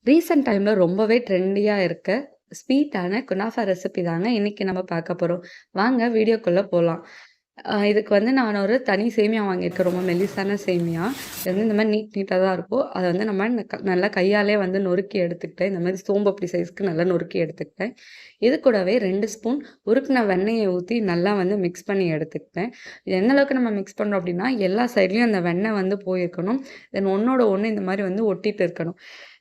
Recent டைம்ல ரொம்பவே ட்ரெண்டியா இருக்க ஸ்வீட்டான குனாஃபா ரெசிபி தாங்க இன்னைக்கு நம்ம பார்க்க போறோம். வாங்க வீடியோக்குள்ள போலாம். இதுக்கு வந்து நான் ஒரு தனி சேமியா வாங்கியிருக்கேன். ரொம்ப மெல்லிசான சேமியா. இது வந்து இந்த மாரி நீட்டா தான் இருக்கும். அத வந்து நம்ம நல்லா கையாலே வந்து நொறுக்கி எடுத்துக்கிட்டேன். இந்த மாரி சோம்பப்படி சைஸ்க்கு நல்லா நொறுக்கி எடுத்துக்கிட்டேன். இது கூடவே 2 ஸ்பூன் உருக்குன வெண்ணெய ஊத்தி நல்லா வந்து மிக்ஸ் பண்ணி எடுத்துக்கிட்டேன். இது எந்த அளவுக்கு நம்ம மிக்ஸ் பண்றோம் அப்டின்னா, எல்லா சைட்லயும் அந்த வெண்ணெய் வந்து போயிருக்கணும். தென் ஒண்ணோட ஒண்ணு இந்த மாரி வந்து ஒட்டிட்டு இருக்கணும்.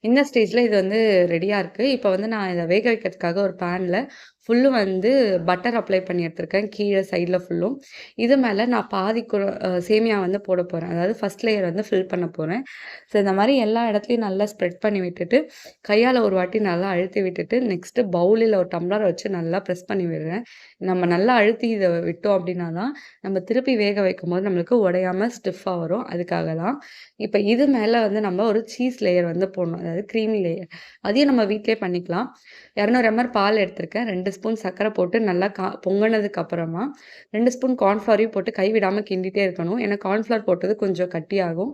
இந்த ஸ்டேஜ்ல இது வந்து ரெடியா இருக்கு. இப்ப வந்து நான் இத வேக வைக்கிறதுக்காக ஒரு பேன்ல ஃபுல்லும் வந்து பட்டர் அப்ளை பண்ணி எடுத்துருக்கேன். கீழ சைட்ல ஃபுல்லும். இது மேல நான் பாதி சேமியா வந்து போடப் போறேன். அதாவது ஃபர்ஸ்ட் லேயர் வந்து ஃபில் பண்ண போறேன். ஸோ இந்த மாரி எல்லா இடத்துலயும் நல்லா ஸ்ப்ரெட் பண்ணி விட்டுட்டு, கையால ஒரு வாட்டி நல்லா அழுத்தி விட்டுட்டு, நெக்ஸ்ட்டு பவுல் இல்ல ஒரு டம்ளர வச்சு நல்லா பிரஸ் பண்ணி விடுறேன். நம்ம நல்லா அழுத்தி இத விட்டோம் அப்டின்னா தான், நம்ம திருப்பி வேக வைக்கும்போது நம்மளுக்கு உடையாம ஸ்டிஃப்பா வரும். அதுக்காக தான். இப்ப இது மேல வந்து நம்ம ஒரு சீஸ் லேயர் வந்து போடணும். அதாவது கிரீமி லேயர். அதையும் நம்ம வீட்லயே பண்ணிக்கலாம். 200 ml பால் எடுத்திருக்கேன். 2 ஸ்பூன் சர்க்கரை போட்டு நல்லா பொங்குனதுக்கு அப்புறமா 2 ஸ்பூன் கார்ன்ஃப்ளவரையும் போட்டு கைவிடாம கிண்டிட்டே இருக்கணும். ஏன்னா கார்ன்ஃப்ளவர் போட்டது கொஞ்சம் கட்டியாகும்.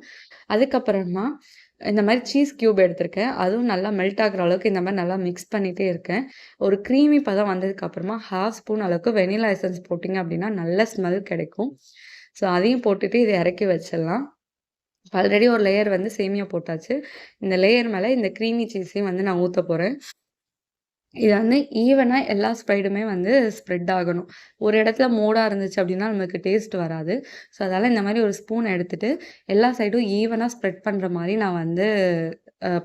அதுக்கப்புறமா இந்த மாரி சீஸ் கியூப் எடுத்திருக்கேன். அதுவும் நல்லா மெல்ட் ஆகுற அளவுக்கு இந்த மாரி நல்லா மிக்ஸ் பண்ணிட்டே இருக்கேன். ஒரு கிரீமி பதம் வந்ததுக்கு அப்புறமா 1/2 ஸ்பூன் அளவுக்கு வெனிலா எசன்ஸ் போட்டீங்க அப்டின்னா, நல்ல ஸ்மெல் கிடைக்கும். ஸோ அதையும் போட்டுட்டு இத இறக்கி வச்சிடலாம். ஆல்ரெடி ஒரு லேயர் வந்து சேமியா போட்டாச்சு. இந்த லேயர் மேல இந்த கிரீமி சீஸையும் வந்து நான் ஊத்தப் போறேன். இது வந்து ஈவனா எல்லா ஸ்ப்ரைடுமே வந்து ஸ்ப்ரெட் ஆகணும். ஒரு இடத்துல மோடா இருந்துச்சு அப்டின்னா, நமக்கு டேஸ்ட் வராது. ஸோ அதால இந்த மாரி ஒரு ஸ்பூன் எடுத்துட்டு, எல்லா சைடும் ஈவனா ஸ்ப்ரெட் பண்ற மாரி நான் வந்து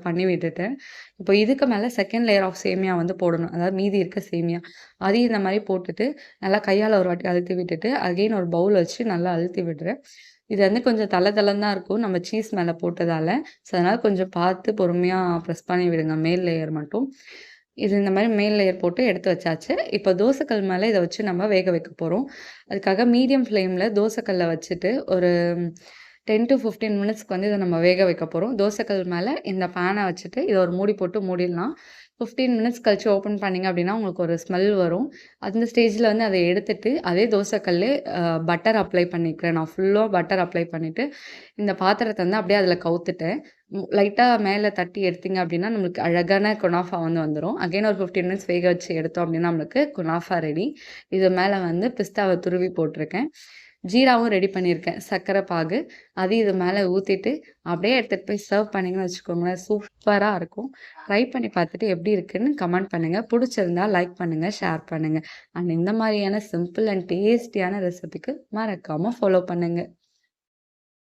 பண்ணி விட்டுட்டேன். இப்போ இதுக்கு மேல 2ண்ட் லேயர் ஆஃப் சேமியா வந்து போடணும். அதாவது மீதி இருக்க சேமியா. அதையும் இந்த மாரி போட்டுட்டு, நல்லா கையால ஒரு வாட்டி அழுத்தி விட்டுட்டு, அகைன் ஒரு பவுல் வச்சு நல்லா அழுத்தி விடுறேன். இது வந்து கொஞ்சம் தள தளன்னு தான் இருக்கும். நம்ம சீஸ் மேல போட்டதால. ஸோ அதனால கொஞ்சம் பார்த்து பொறுமையா பிரஸ் பண்ணி விடுங்க. மேல் லேயர் மட்டும். இது இந்த மாரி மேல் லேயர் போட்டு எடுத்து வச்சாச்சு. இப்போ தோசைக்கல் மேல இத வச்சு நம்ம வேக வைக்க போறோம். அதுக்காக மீடியம் ஃப்ளேம்ல தோசைக்கல்ல வச்சுட்டு ஒரு 10 டூ 15 மினிட்ஸ்க்கு வந்து இத நம்ம வேக வைக்க போறோம். தோசைக்கல் மேல இந்த பேன வச்சுட்டு இத ஒரு மூடி போட்டு மூடிடலாம். 15 மினிட்ஸ் கழிச்சு ஓப்பன் பண்ணீங்க அப்டின்னா, உங்களுக்கு ஒரு ஸ்மெல் வரும். அந்த ஸ்டேஜ்ல வந்து அத எடுத்துட்டு, அதே தோசைக்கல்லே பட்டர் அப்ளை பண்ணிக்கிறேன். நான் ஃபுல்லா பட்டர் அப்ளை பண்ணிட்டு, இந்த பாத்திரத்த வந்து அப்படியே அதில கவுத்துட்டேன். லைட்டா மேல தட்டி எடுத்தீங்க அப்படின்னா, நம்மளுக்கு அழகான குனாஃபா வந்து வந்துரும். அகைன் ஒரு 15 மினிட்ஸ் வேக வச்சு எடுத்தோம் அப்படின்னா, நம்மளுக்கு குனாஃபா ரெடி. இது மேல வந்து பிஸ்தாவ துருவி போட்டிருக்கேன். ஜீராவும் ரெடி பண்ணியிருக்கேன். சர்க்கரை பாகு. அதையும் இது மேல ஊத்திட்டு, அப்படியே எடுத்துட்டு போய் சர்வ் பண்ணீங்கன்னு வச்சுக்கோங்களேன், சூப்பரா இருக்கும். ட்ரை பண்ணி பார்த்துட்டு எப்படி இருக்குன்னு கமெண்ட் பண்ணுங்க. புடிச்சிருந்தா லைக் பண்ணுங்க, ஷேர் பண்ணுங்க. அண்ட் இந்த மாதிரியான சிம்பிள் அண்ட் டேஸ்டியான ரெசிபிக்கு மறக்காம ஃபாலோ பண்ணுங்க.